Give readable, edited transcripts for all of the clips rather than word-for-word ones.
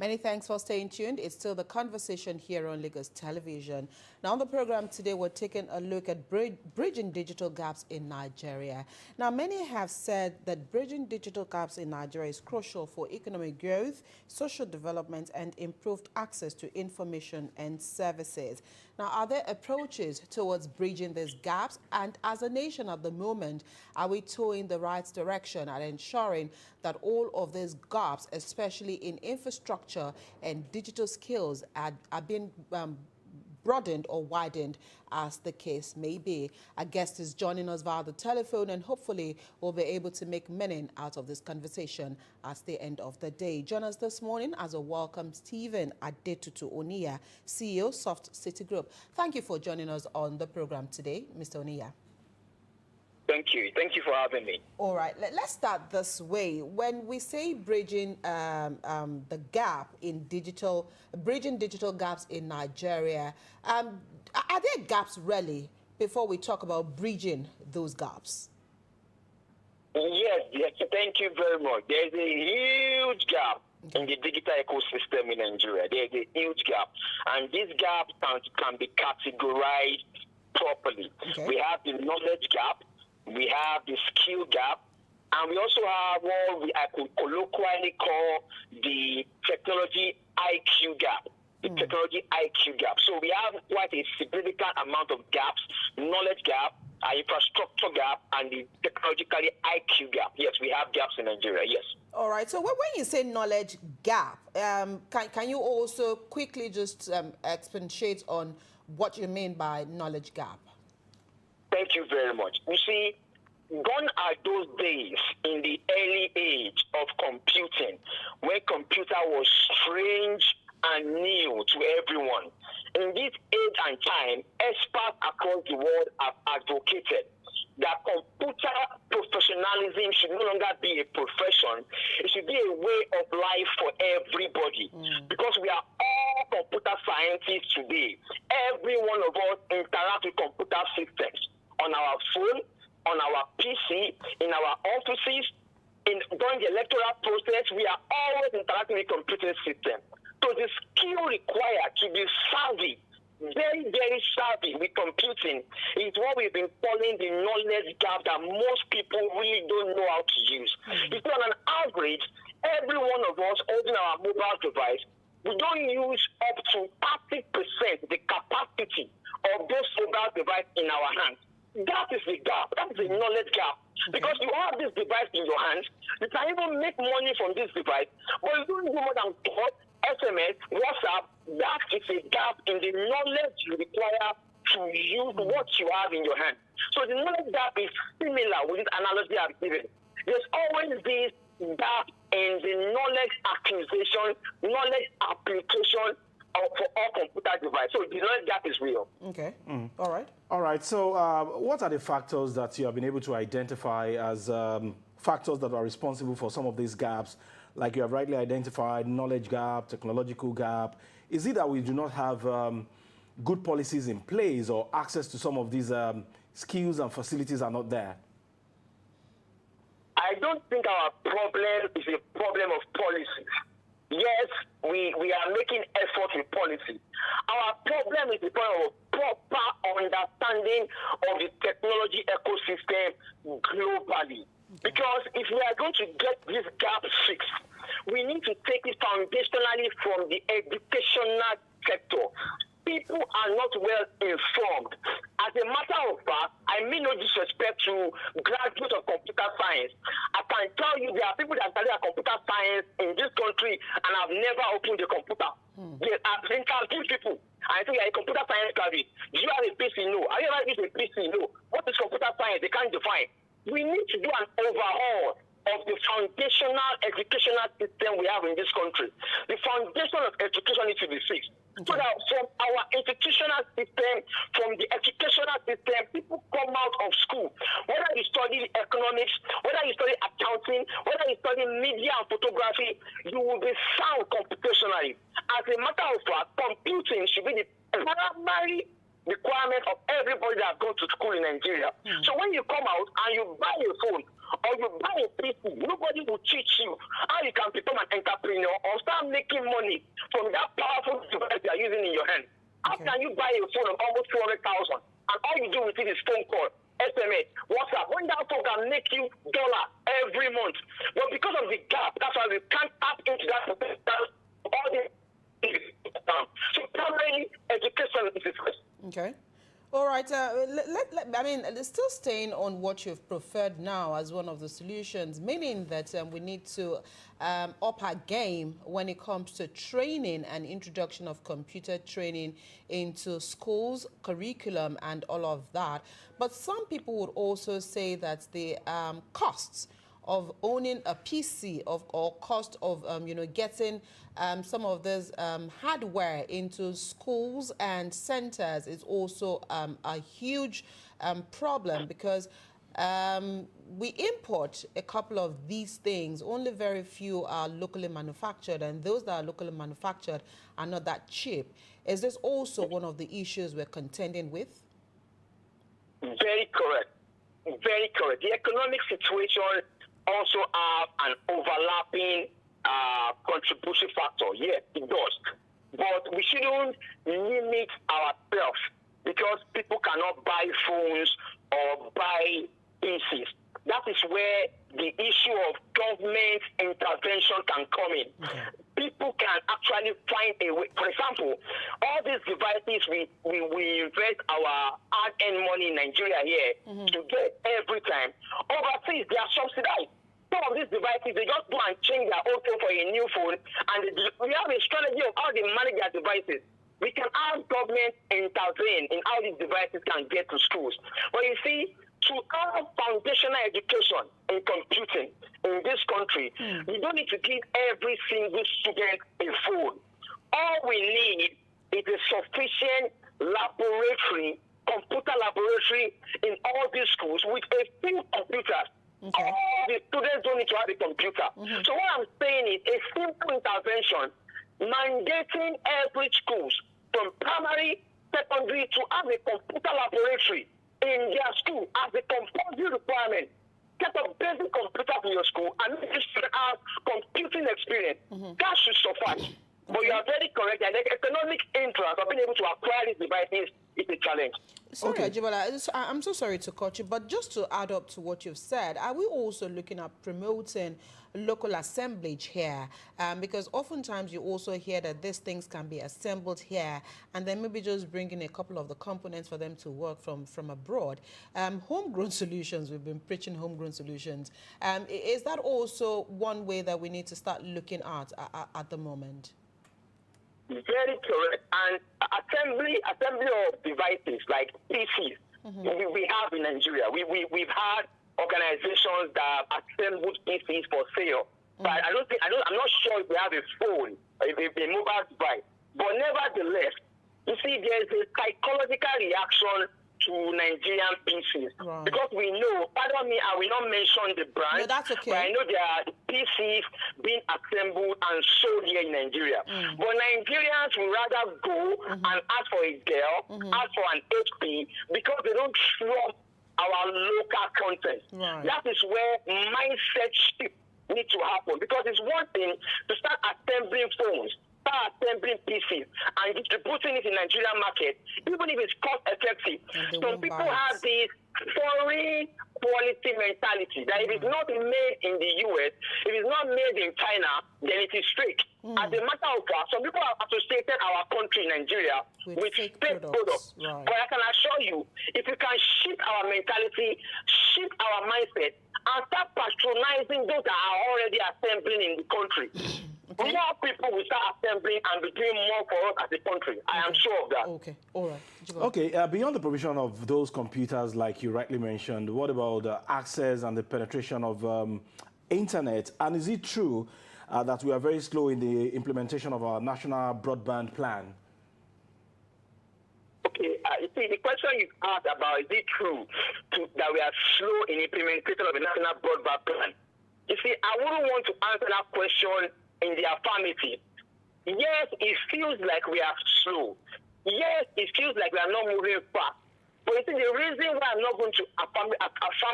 Many thanks for staying tuned. It's still the conversation here on Lagos Television. Now on the program today, we're taking a look at bridging digital gaps in Nigeria. Now many have said that bridging digital gaps in Nigeria is crucial for economic growth, social development and improved access to information and services. Now are there approaches towards bridging these gaps? And as a nation at the moment, are we towing the right direction and ensuring that all of these gaps, especially in infrastructure and digital skills, are being broadened or widened as the case may be? Our guest is joining us via the telephone, and hopefully we'll be able to make meaning out of this conversation at the end of the day. Join us this morning as a welcome Stephen Adetutu Oniya, CEO, Soft City Group. Thank you for joining us on the program today, Mr. Oniya. Thank you. Thank you for having me. All right, let's start this way. When we say bridging the gap in bridging digital gaps in Nigeria, are there gaps really before we talk about bridging those gaps? Yes, thank you very much. There's a huge gap in the digital ecosystem in Nigeria. There's a huge gap. And this gap can be categorized properly. Okay. We have the knowledge gap, we have the skill gap, and we also have what I could colloquially call the technology IQ gap. The technology IQ gap. So we have quite a significant amount of gaps: knowledge gap, infrastructure gap, and the technologically IQ gap. Yes, we have gaps in Nigeria, yes. All right, so when you say knowledge gap, can you also quickly just expatiate on what you mean by knowledge gap? Thank you very much. You see, gone are those days in the early age of computing when computer was strange and new to everyone. In this age and time, experts across the world have advocated that computer professionalism should no longer be a profession. It should be a way of life for everybody. Because we are all computer scientists today. Every one of us interact with computer systems on our phone, on our PC, in our offices, during the electoral process. We are always interacting with computing systems. So the skill required to be savvy, very, very savvy with computing, is what we've been calling the knowledge gap that most people really don't know how to use. It's on an average, every one of us holding our mobile device, we don't use up to 30% the capacity of those mobile devices in our hands. That is the gap. That is the knowledge gap. Because you have this device in your hands, you can even make money from this device, but you don't do more than talk, SMS, WhatsApp. That is a gap in the knowledge you require to use what you have in your hand. So the knowledge gap is similar with this analogy I've given. There's always this gap in the knowledge acquisition, knowledge application for all computer devices. So the knowledge gap is real. Okay. All right. All right. So what are the factors that you have been able to identify as factors that are responsible for some of these gaps? Like you have rightly identified, knowledge gap, technological gap. Is it that we do not have good policies in place, or access to some of these skills and facilities are not there? I don't think our problem is a problem of policy. Yes, we are making efforts in policy. Our problem is the problem of proper understanding of the technology ecosystem globally. Because if we are going to get this gap fixed, we need to take it foundationally from the educational sector. People are not well informed. As a matter of fact, I mean no disrespect to graduates of computer science. I can tell you there are people that study computer science in this country and have never opened a computer. They are interviewing people. I think you're a computer science graduate. Do you have a PC? No. Have you ever used a PC? No. What is computer science? They can't define. We need to do an overhaul of the foundational educational system we have in this country. The foundation of education needs to be fixed. So that from our institutional system, from the educational system, people come out of school. Whether you study economics, whether you study accounting, whether you study media and photography, you will be sound computationally. As a matter of fact, computing should be the primary requirement of everybody that has gone to school in Nigeria. So when you come out and you buy a phone or you buy a PC, nobody will teach you how you can become an entrepreneur or start making money from that powerful device you are using in your hand. How can you buy a phone of almost 400,000 and all you do with it is phone call, SMS, WhatsApp? When that phone can make you dollar every month. But because of the gap, that's why we can't tap into that potential. All the so primary education is the first. Okay. All right. I mean, still staying on what you've preferred now as one of the solutions, meaning that we need to up our game when it comes to training and introduction of computer training into schools, curriculum, and all of that. But some people would also say that the costs of owning a PC or cost of getting some of this hardware into schools and centers is also a huge problem, because we import a couple of these things. Only very few are locally manufactured, and those that are locally manufactured are not that cheap. Is this also one of the issues we're contending with? Very correct. Very correct. The economic situation also have an overlapping contribution factor. Yes, it does. But we shouldn't limit ourselves because people cannot buy phones or buy PCs. That is where the issue of government intervention can come in. People can actually find a way. For example, all these devices we invest our hard-earned money in Nigeria here to get every time. Overseas, they are subsidized. Some of these devices, they just go and change their old phone for a new phone, and we have a strategy of how they manage their devices. We can have government intervene in how these devices can get to schools. But you see, to have foundational education in computing in this country, you don't need to give every single student a phone. All we need is a sufficient laboratory, computer laboratory in all these schools with a few computers. Okay. All the students don't need to have a computer. So what I'm saying is a simple intervention mandating every school from primary, secondary to have a computer laboratory in their school as a compulsory requirement. Get a basic computer in your school and make sure they have computing experience. That should suffice. But you are very correct, and the economic interest of being able to acquire these devices is a challenge. Sorry, Ajibola, I'm so sorry to cut you, but just to add up to what you've said, are we also looking at promoting local assemblage here? Because oftentimes you also hear that these things can be assembled here, and then maybe just bringing a couple of the components for them to work from abroad. Homegrown solutions, we've been preaching homegrown solutions. Is that also one way that we need to start looking at the moment? Very correct. And assembly of devices like PCs, we have in Nigeria. We've had organizations that assemble PCs for sale. But I'm not sure if we have a phone, a mobile device. But nevertheless, you see, there's a psychological reaction to Nigerian PCs. Right. Because we know, pardon me, I will not mention the brand. No, that's okay. But I know there are PCs being assembled and sold here in Nigeria. But Nigerians will rather go and ask for a Dell, ask for an HP, because they don't trust our local content. Right. That is where mindset shift needs to happen. Because it's one thing to start assembling phones, start assembling PCs, and distributing it in the Nigerian market, even if it's cost effective. Some people have this foreign quality mentality that if it's not made in the US, if it's not made in China, then it is fake. As a matter of fact, some people have associated our country, Nigeria, with fake products. Right. But I can assure you, if you can shift our mentality, shift our mindset, and start patronizing those that are already assembling in the country, more people will start assembling and be doing more for us as a country. I am sure of that. Okay, all right. Okay, beyond the provision of those computers, like you rightly mentioned, what about the access and the penetration of internet? And is it true that we are very slow in the implementation of our national broadband plan? Okay, you see, the question you asked about, is it true that we are slow in implementation of the national broadband plan? You see, I wouldn't want to answer that question in the affirmative. Yes, it feels like we are slow. Yes, it feels like we are not moving fast. But you see, the reason why I'm not going to affirm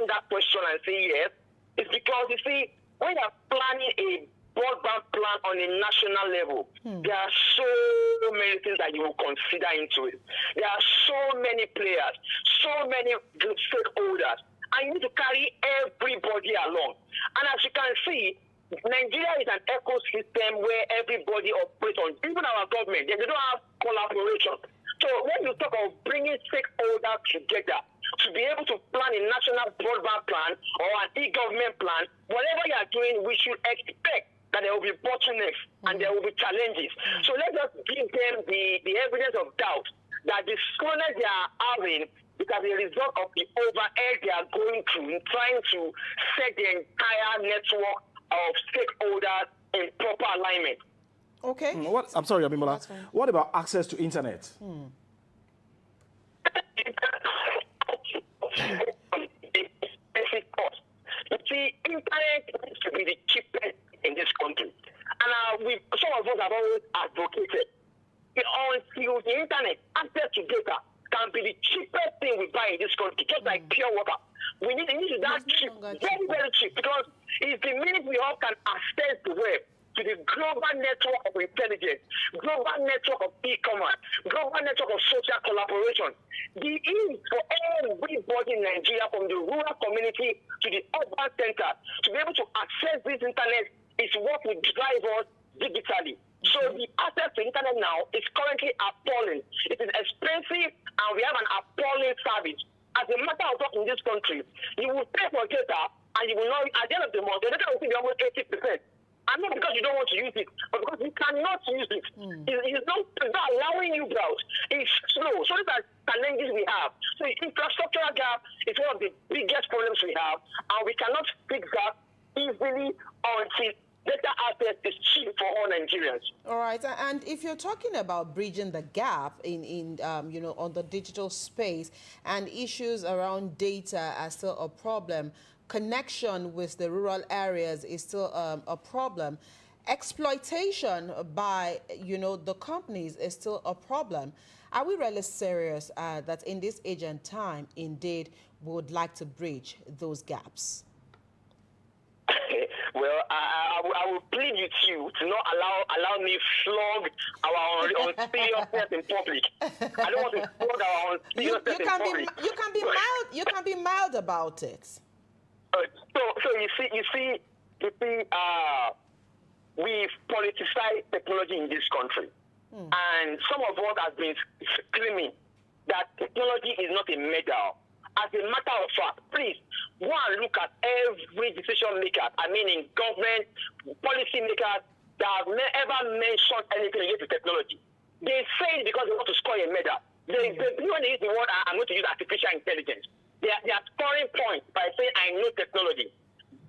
that question and say yes It's because, you see, when you're planning a broadband plan on a national level, there are so many things that you will consider into it. There are so many players, so many stakeholders, and you need to carry everybody along. And as you can see, Nigeria is an ecosystem where everybody operates on, even our government, they don't have collaboration. So when you talk of bringing stakeholders together to be able to plan a national broadband plan or an e-government plan, whatever you are doing, we should expect that there will be bottlenecks and there will be challenges. So let's just give them the evidence of doubt that the slowness they are having is as a result of the overhead they are going through in trying to set the entire network of stakeholders in proper alignment. Okay. I'm sorry, Abimbola. What about access to internet? You see, internet needs to be the cheapest in this country. And some of us have always advocated until the internet, access to data can be the cheapest thing we buy in this country, just like pure water. We need to that cheap, very, very cheap, because it's the minute we all can access the web to the global network of intelligence, global network of e-commerce, global network of social collaboration. The ease for everybody in Nigeria, from the rural community to the urban center, to be able to access this internet is what will drive us digitally. So the access to internet now is currently appalling. It is expensive, and we have an appalling service. As a matter of fact, in this country, you will pay for data, and you will not, at the end of the month, the data will be almost 80%. And not because you don't want to use it, but because you cannot use it. It's not allowing you browse. It's slow. So these are challenges we have. So the infrastructural gap is one of the biggest problems we have, and we cannot fix that easily until data access is cheap for all Nigerians. All right, and if you're talking about bridging the gap in on the digital space, and issues around data are still a problem, connection with the rural areas is still a problem, exploitation by the companies is still a problem. Are we really serious that in this age and time, indeed, we would like to bridge those gaps? Well, I will plead with you to not allow me flog our unseriousness in public. I don't want to flog our unseriousness in public. You can be mild about it. So you see, we've politicized technology in this country, and some of us have been screaming that technology is not a medal. As a matter of fact, please go and look at every decision maker, in government, policy makers that have ever mentioned anything related to technology. They say it because they want to score a medal. When they use the word, I'm going to use artificial intelligence. They are scoring points by saying, I know technology.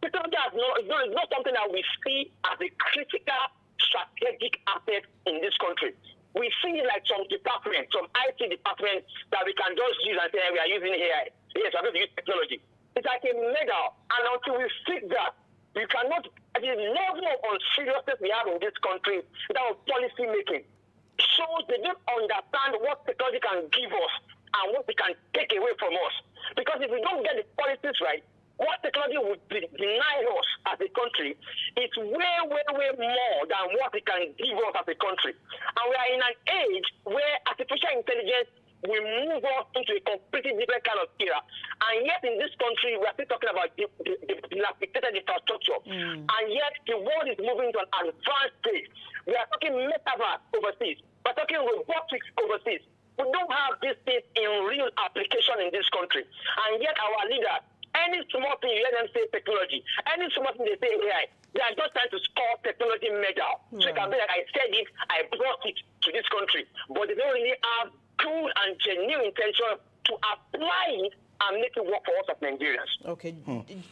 Technology is not something that we see as a critical strategic asset in this country. We see like some departments, some IT departments that we can just use and say, we are using AI. Yes, we are going to use technology. It's like a medal. And until we fix that, you cannot, at the level of unseriousness we have in this country, that of policy making, shows they don't understand what technology can give us and what it can take away from us. Because if we don't get the policies right, what technology would deny us as a country is way, way, way more than what it can give us as a country. And we are in an age where artificial intelligence will move us into a completely different kind of era. And yet in this country, we are still talking about dilapidated infrastructure. And yet the world is moving to an advanced stage. We are talking metaverse overseas. We are talking robotics overseas. We don't have these things in real application in this country. And yet our leaders, any small thing you let them say technology, any small thing they say AI, they are just trying to score technology medal. So it can be like, I said it, I brought it to this country. But they don't really have good and genuine intention to apply it and make it work for us as Nigerians. Okay.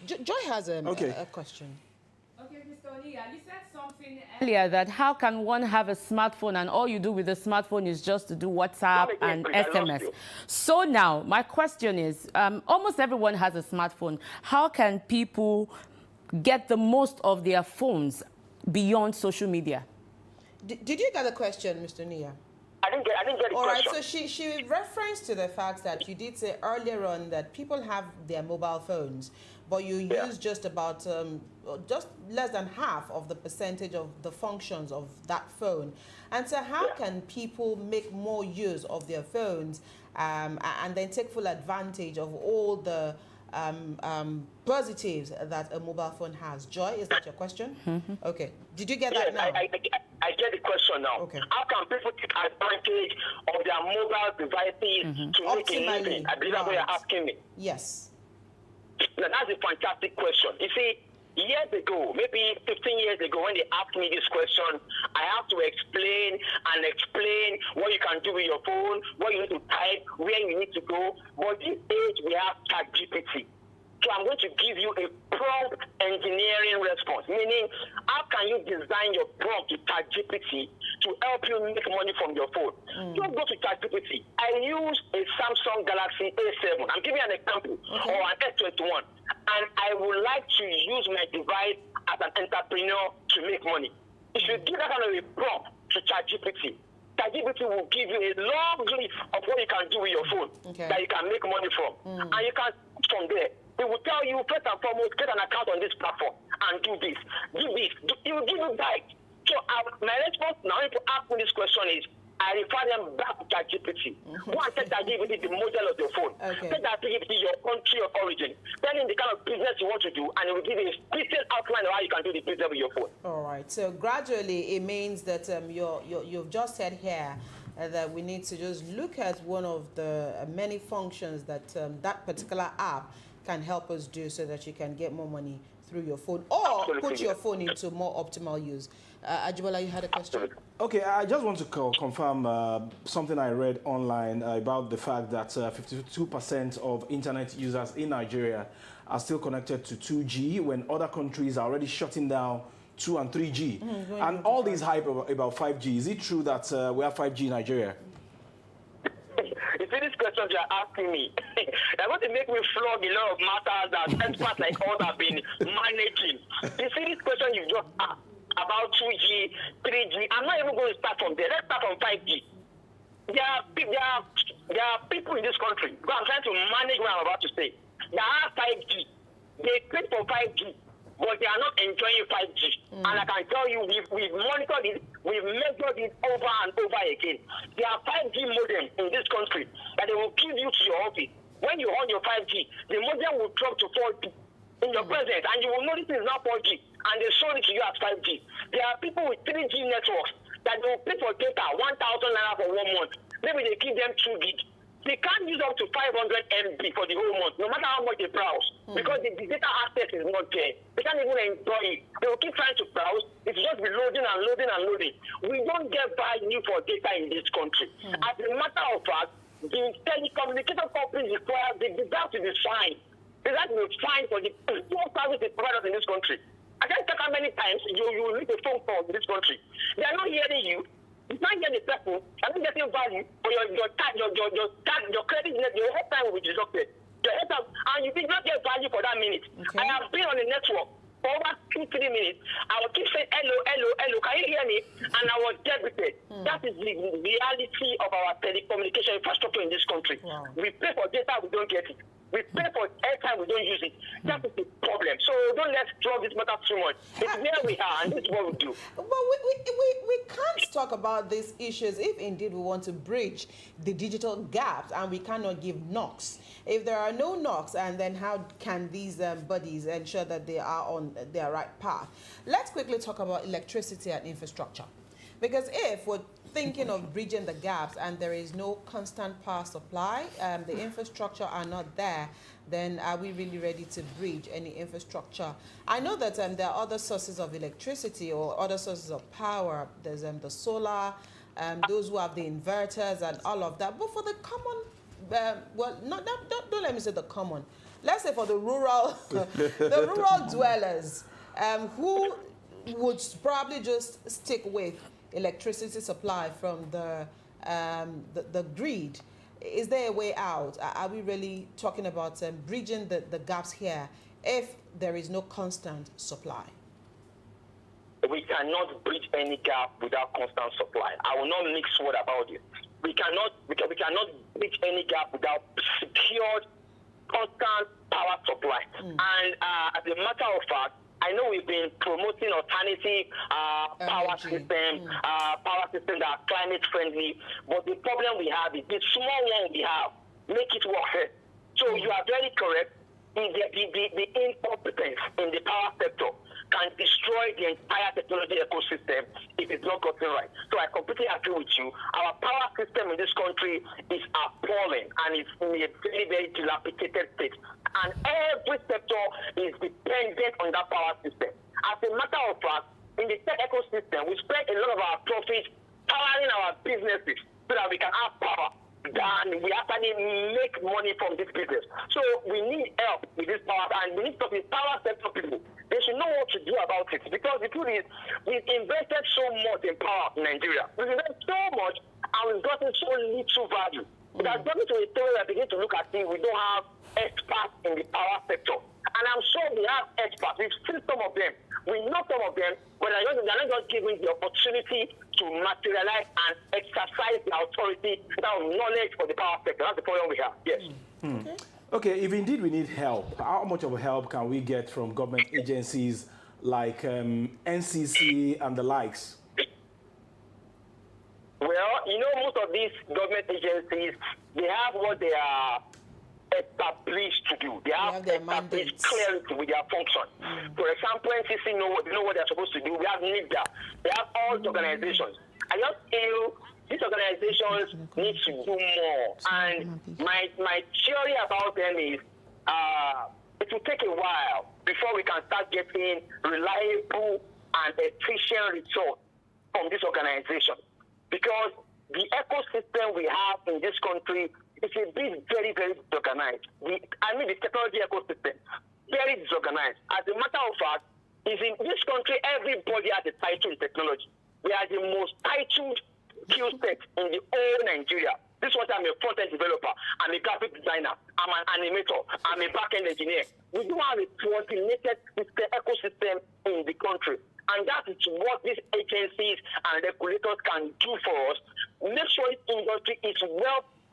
Joy has a question. Okay, Mr. Oniya, you said something earlier that how can one have a smartphone and all you do with the smartphone is just to do WhatsApp and SMS. So now, my question is, almost everyone has a smartphone. How can people get the most of their phones beyond social media? Did you get the question, Mr. Nia? I didn't get the question. All right, so she referenced to the fact that you did say earlier on that people have their mobile phones, but you use just about just less than half of the percentage of the functions of that phone. And so how can people make more use of their phones and then take full advantage of all the positives that a mobile phone has? Joy, is that your question? Okay. Did you get that now? I get the question now. Okay. How can people take advantage of their mobile devices to make a living? I believe that's what you're asking me. Yes. Now, that's a fantastic question. You see, years ago, maybe 15 years ago, when they asked me this question, I have to explain what you can do with your phone, what you need to type, where you need to go. But this age, we have ChatGPT. So I'm going to give you a prompt engineering response, meaning how can you design your prompt to ChatGPT to help you make money from your phone? Don't go to ChatGPT. I use a Samsung Galaxy A7. I'm giving you an example, or an S21. And I would like to use my device as an entrepreneur to make money. If you give that kind of a prompt to ChatGPT, ChatGPT will give you a long list of what you can do with your phone that you can make money from. And you can from there. It will tell you, first and foremost, get an account on this platform and do this. It will give you guide. So my response now, if you ask me this question is, I refer them back to ChatGPT. Go and tell ChatGPT the model of your phone. Tell ChatGPT your country of origin. Tell him the kind of business you want to do, and it will give you a detailed outline of how you can do the business with your phone. All right. So gradually, it means that you've just said here that we need to just look at one of the many functions that that particular app can help us do, so that you can get more money through your phone, or put your phone into more optimal use. Ajibola, you had a question? Okay, I just want to confirm something I read online about the fact that 52% of internet users in Nigeria are still connected to 2G, when other countries are already shutting down 2 and 3G. And all these hype about 5G, is it true that we have 5G in Nigeria? You see these questions you're asking me, they're going to make me flog a lot of matters that experts like us have been managing. You see this question you just asked about 2G, 3G, I'm not even going to start from there. Let's start from 5G. There are people in this country, because I'm trying to manage what I'm about to say. There are 5G. They paid for 5G, but they are not enjoying 5G. And I can tell you, we've monitored it, we've measured it over and over again. There are 5G modems in this country that they will give you to your office. When you on your 5G, the modem will drop to 4G in your presence, and you will notice it's not 4G, and they show it to you as 5G. There are people with 3G networks that they will pay for data, 1,000 naira for 1 month. Maybe they give them 2 gig. They can't use up to 500 MB for the whole month, no matter how much they browse, because the data access is not there. They can't even enjoy it. They will keep trying to browse. It's just be loading and loading and loading. We don't get value for data in this country. As a matter of fact, the telecommunication companies require the deserve to be fined. They have to be fined for the poor service providers in this country. I can't tell how many times you will need a phone call in this country. They are not hearing you. You can't get the person. I'm not getting value for your credit net. Your whole time will be deducted. And you did not get value for that minute. I have been on the network for over 2-3 minutes. I will keep saying hello, hello, hello. Can you hear me? And I was debited. That is the reality of our telecommunication infrastructure in this country. Wow. We pay for data, we don't get it. We pay for airtime, we don't use it. That is the problem. So don't let's drop this matter too much. It's where we are, and this is what we do. But we can't talk about these issues if indeed we want to bridge the digital gaps, and we cannot give knocks. If there are no knocks, and then how can these bodies ensure that they are on their right path? Let's quickly talk about electricity and infrastructure. Because if we're thinking of bridging the gaps and there is no constant power supply, the infrastructure are not there, then are we really ready to bridge any infrastructure? I know that there are other sources of electricity or other sources of power. There's the solar, those who have the inverters and all of that. But for the common, don't let me say the common. Let's say for the rural, the rural dwellers, who would probably just stick with electricity supply from the grid. Is there a way out? Are we really talking about bridging the gaps here if there is no constant supply? We cannot bridge any gap without constant supply. I will not mix word about it. We cannot bridge any gap without secured constant power supply. And as a matter of fact, I know we've been promoting alternative power systems that are climate friendly, but the problem we have is the small one we have, make it work. So you are very correct. The incompetence in the power sector can destroy the entire technology ecosystem if it's not gotten right. So I completely agree with you. Our power system in this country is appalling and it's in a very, very dilapidated state. And every sector is dependent on that power system. As a matter of fact, in the tech ecosystem, we spend a lot of our profits powering our businesses so that we can have power. And we actually make money from this business. So we need help with this power, and we need to be power sector people. They should know what to do about it, because the truth is, we've invested so much in power in Nigeria. We've invested so much, and we've gotten so little value. It has gotten to a point where I begin to look at things. We don't have experts in the power sector. And I'm sure we have experts. We've seen some of them. We know some of them, but they're not just given the opportunity to materialize and exercise the authority, that knowledge for the power sector. That's the problem we have. Yes. Okay, if indeed we need help, how much of help can we get from government agencies like NCC and the likes? Well, you know, most of these government agencies, they have what they are established to do. They have established clarity with their function. For example, NCC know what they're supposed to do. We have NIDA. They have all the organizations. I just feel these organizations need to do more. And my theory about them is it will take a while before we can start getting reliable and efficient results from this organization. Because the ecosystem we have in this country is a bit very, very disorganized. The technology ecosystem, very disorganized. As a matter of fact, is in this country, everybody has a title in technology. We are the most titled skill set in the whole Nigeria. This is what I'm a front-end developer. I'm a graphic designer. I'm an animator. I'm a back-end engineer. We do have a coordinated ecosystem in the country. And that is what these agencies and regulators can do for us. Make sure this industry is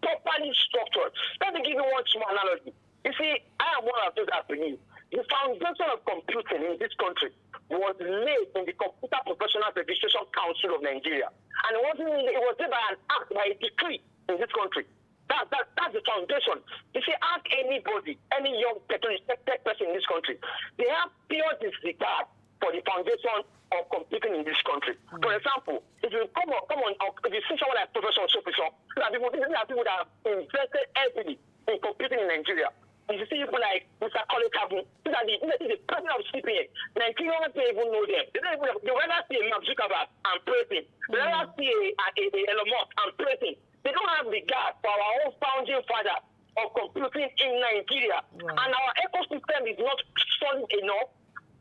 properly structured. Let me give you one small analogy. You see, I am one of those that believe the foundation of computing in this country was laid in the Computer Professional Registration Council of Nigeria. And it was made by an act, by a decree in this country. That's the foundation. You see, ask anybody, any young tech person in this country, they have pure disregard for the foundation of computing in this country. For example, if you come on, if you see someone like Professor Sopiso, these are people that have invested heavily in computing in Nigeria. If you see people like Mr. Colin Kabu, these are the president of CPA. Nigerians don't even know them. They rather see a Mark Zuckerberg and praise him. They rather see a Elon Musk and praise him. They don't have regard for our own founding father of computing in Nigeria. Right. And our ecosystem is not solid enough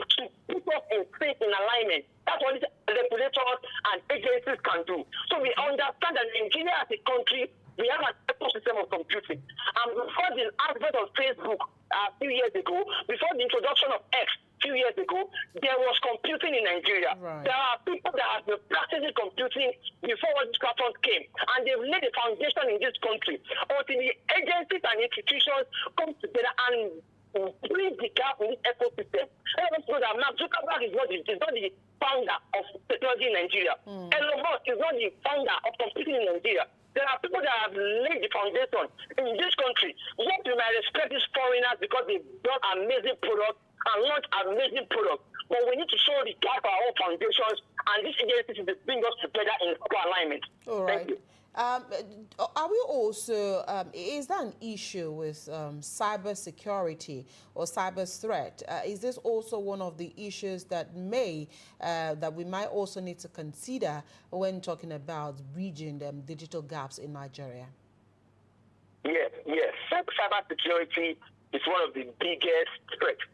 to put us in faith in alignment. That's what regulators and agencies can do. So we understand that Nigeria as a country, we have an ecosystem of computing. And before the advent of Facebook a few years ago, before the introduction of X a few years ago, there was computing in Nigeria. Right. There are people that have been practicing computing before all these platforms came. And they've laid the foundation in this country until the agencies and institutions come together and bridge the gap in this ecosystem. Everyone knows that Mark Zuckerberg is not the founder of technology in Nigeria. Elon Musk is not the founder of computing in Nigeria. There are people that have laid the foundation in this country. Yes, we might respect these foreigners because they've done amazing products and launched amazing products. But we need to show the gap our own foundations, and these agencies will bring us together in alignment. All right. Thank you. Are we also, is that an issue with cyber security or cyber threat? Is this also one of the issues that that we might also need to consider when talking about bridging digital gaps in Nigeria? Yes. Cyber security is one of the biggest threats.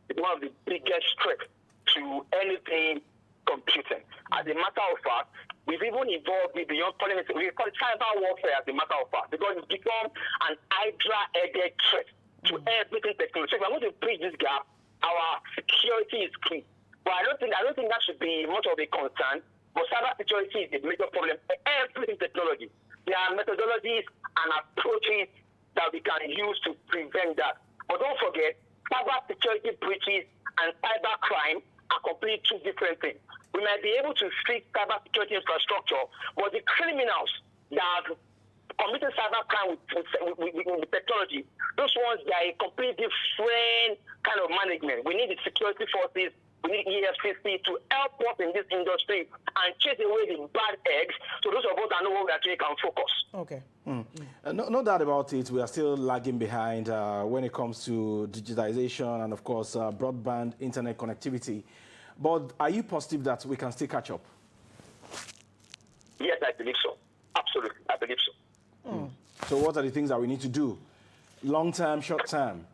It's one of the biggest threats to anything computing. As a matter of fact, we've even evolved beyond politics. We call it cyber warfare as a matter of fact, because it's become an hydra-headed threat to everything technology. So if we're going to bridge this gap, our security is key. But I don't think that should be much of a concern. But cyber security is a major problem for everything technology. There are methodologies and approaches that we can use to prevent that. But don't forget, cyber security breaches and cyber crime are completely two different things. We might be able to fix cyber security infrastructure, but the criminals that have committed cyber crime with technology, those ones, they are a completely different kind of management. We need the security forces, we need EFCC to help us in this industry and chase away the bad eggs, so those of us that know what we actually can focus. Okay. No doubt about it, we are still lagging behind when it comes to digitization and, of course, broadband internet connectivity. But are you positive that we can still catch up? Yes, I believe so. Absolutely, I believe so. So what are the things that we need to do? Long term, short term?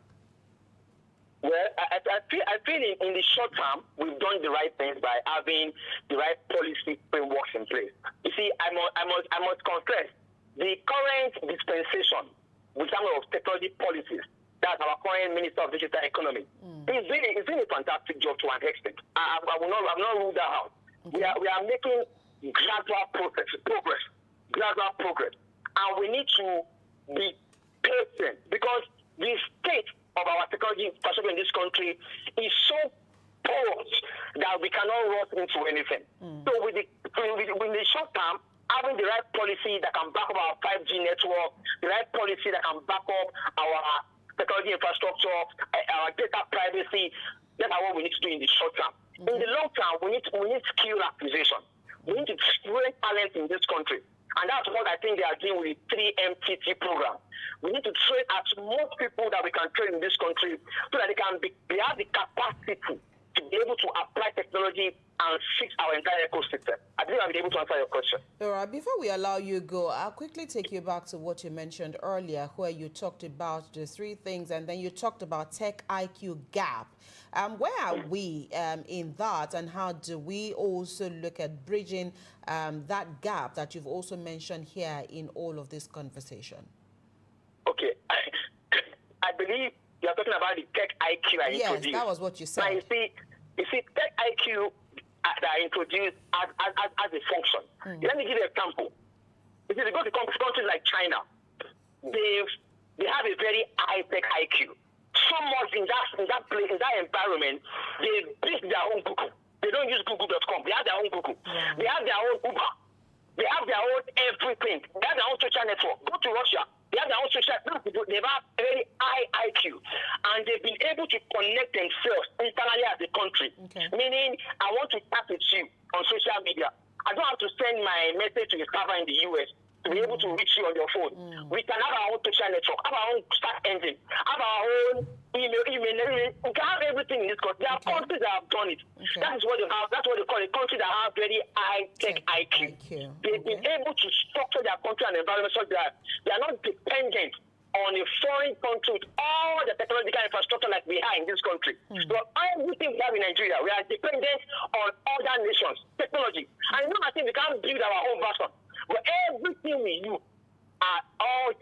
Well, I feel in the short term, we've done the right things by having the right policy frameworks in place. You see, I must confess, the current dispensation with some of technology policies, that's our current Minister of Digital Economy, it's been a fantastic job to an extent. I will not rule that out. Okay. We are making gradual progress, and we need to be patient because the state of our technology infrastructure in this country is so porous that we cannot rush into anything. So with the short term, having the right policy that can back up our 5G network, the right policy that can back up our technology infrastructure, our data privacy, that's what we need to do in the short term. In the long term, we need skill acquisition. We need to train talent in this country. And that's what I think they are doing with the 3MTT program. We need to train as most people that we can train in this country so that they have the capacity to be able to apply technology and fix our entire ecosystem. I think I'll be able to answer your question. All right, before we allow you go, I'll quickly take you back to what you mentioned earlier, where you talked about the three things, and then you talked about tech IQ gap. Where are we in that, and how do we also look at bridging that gap that you've also mentioned here in all of this conversation? Okay, I believe you're talking about the tech IQ I introduced. Yes, that was what you said. Now, you see, tech IQ that I introduced as a function. Let me give you an example. If you go to countries like China, they have a very high-tech IQ. So much in that place, in that environment, they build their own Google. They don't use Google.com. They have their own Google. They have their own Uber. They have their own everything. They have their own social network. Go to Russia. They have their own social network. They have a very high IQ. And they've been able to connect themselves internally as a country. Okay. Meaning, I want to chat with you on social media. I don't have to send my message to a server in the US to be able to reach you on your phone. We can have our own social network, have our own search engine, have our own email. We can have everything in this country. There are countries that have done it. That is what they have. That's what they call a country that have very high tech IQ. They've been able to structure their country and environment so that they are not dependent on a foreign country with all the technological infrastructure like we have in this country. So everything we have in Nigeria, we are dependent on other nations' technology. And I think we can't build our own version. But everything we use,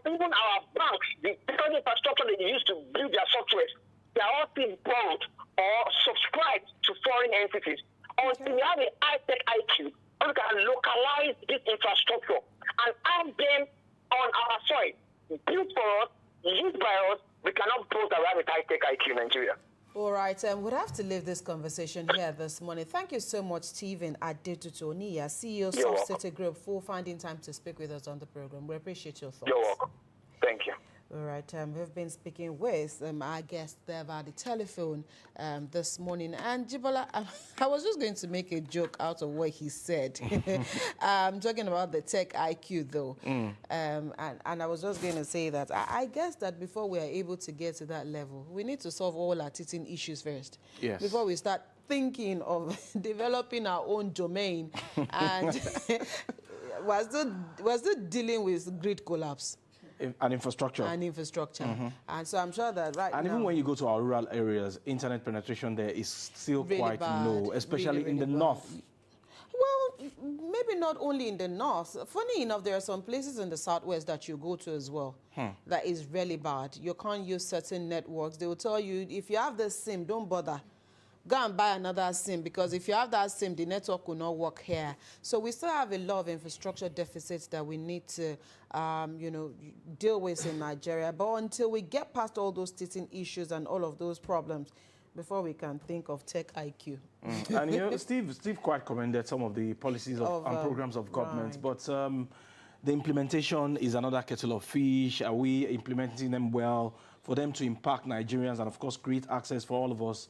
even our banks, the technology infrastructure they use to build their software, they are all still borrowed or subscribed to foreign entities. Until we have a high-tech IQ, we can localize this infrastructure and have them on our soil. Built for us, used by us, we cannot boast that we have a high-tech IQ in Nigeria. All right, we'll have to leave this conversation here this morning. Thank you so much, Stephen Adetutu Oniya, CEO of Soft City Group, for finding time to speak with us on the program. We appreciate your thoughts. You're welcome. Thank you. All right, we've been speaking with our guest there via the telephone this morning. And Jibola, I was just going to make a joke out of what he said. I'm talking about the tech IQ, though. And I was just going to say that I guess that before we are able to get to that level, we need to solve all our teething issues first. Yes. Before we start thinking of developing our own domain. And we're still dealing with grid collapse. And infrastructure. And so I'm sure that right now... And even when you go to our rural areas, internet penetration there is still really quite low, especially really in the north. Well, maybe not only in the north. Funny enough, there are some places in the southwest that you go to as well that is really bad. You can't use certain networks. They will tell you, if you have the SIM, don't bother. go and buy another SIM, because if you have that SIM, the network will not work here. So we still have a lot of infrastructure deficits that we need to, you know, deal with in Nigeria. But until we get past all those teething issues and all of those problems, before we can think of tech IQ. And you know, Steve quite commended some of the policies and programs of government, but the implementation is another kettle of fish. Are we implementing them well for them to impact Nigerians and, of course, create access for all of us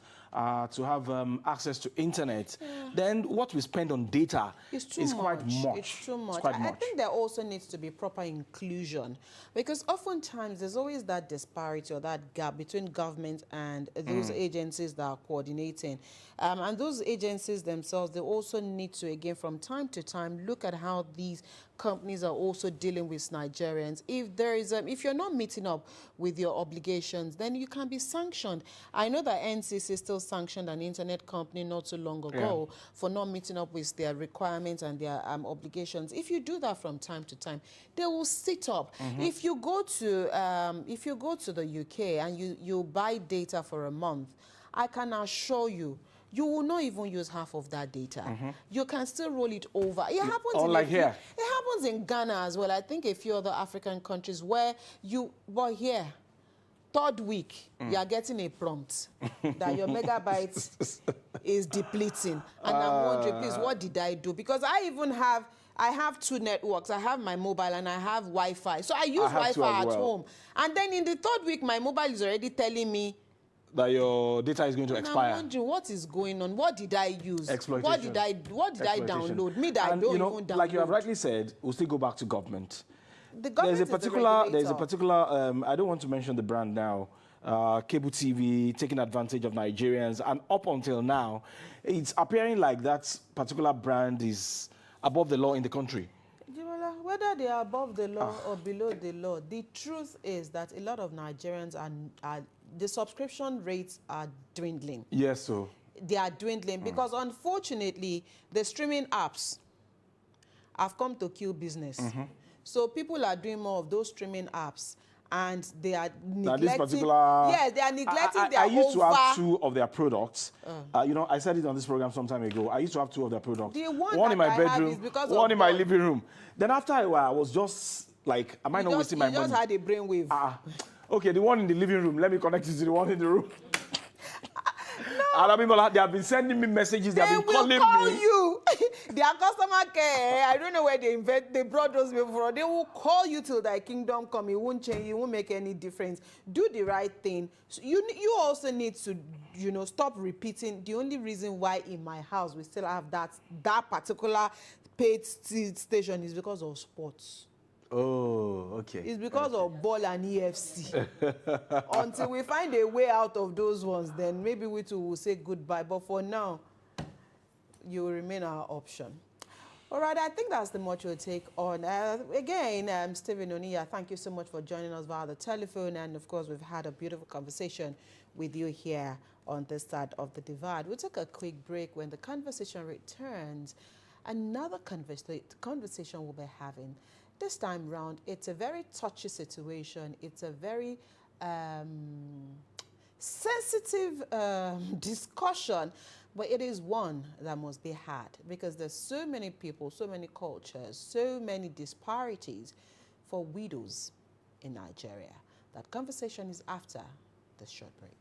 to have access to internet? Then what we spend on data is quite much. It's too much. I think there also needs to be proper inclusion, because oftentimes there's always that disparity or that gap between government and those agencies that are coordinating. And those agencies themselves, they also need to, again, from time to time, look at how these companies are also dealing with Nigerians. If there is, if you're not meeting up with your obligations, then you can be sanctioned. I know that NCC still sanctioned an internet company not so long ago for not meeting up with their requirements and their obligations. If you do that from time to time, they will sit up. If you go to the UK and you buy data for a month, I can assure you, you will not even use half of that data. You can still roll it over. It happens here. It happens in Ghana as well. I think a few other African countries where but here, third week, you are getting a prompt that your megabytes is depleting. And I'm wondering, please, what did I do? Because I have two networks. I have my mobile and I have Wi-Fi. So I use Wi-Fi at home. And then in the third week, my mobile is already telling me that your data is going to expire. I'm wondering what is going on. What did I use? Exploitation. What did I download? Me that I don't even download. Like you have rightly said, we'll still go back to government. The government there's a particular I don't want to mention the brand now, cable TV taking advantage of Nigerians, and up until now, it's appearing like that particular brand is above the law in the country. Whether they are above the law or below the law, the truth is that a lot of Nigerians are the subscription rates are dwindling. Yes, so. They are dwindling because, unfortunately, the streaming apps have come to kill business. So people are doing more of those streaming apps, and they are neglecting. They are neglecting their I used to have two of their products. You know, I said it on this program some time ago. I used to have two of their products. The one in my bedroom, one in my living room. Then after a while, I was just like, am I not wasting my money? You just had a brainwave. Okay, the one in the living room, let me connect it to the one in the room. Other people, they have been sending me messages, they have been calling me. They will call you. Their customer care, I don't know where they brought those people from. They will call you till thy kingdom come. It won't change, it won't make any difference. Do the right thing. So you also need to, you know, stop repeating. The only reason why in my house we still have that particular paid station is because of sports. Oh, okay. It's because of ball and EFC. Until we find a way out of those ones, then maybe we too will say goodbye. But for now, you will remain our option. All right, I think that's the much we'll take on. Again, Stephen Oniya, thank you so much for joining us via the telephone. And, of course, we've had a beautiful conversation with you here on this side of the divide. We'll take a quick break. When the conversation returns, another conversation we'll be having. This time round, it's a very touchy situation. It's a very sensitive discussion, but it is one that must be had because there's so many people, so many cultures, so many disparities for widows in Nigeria. That conversation is after the short break.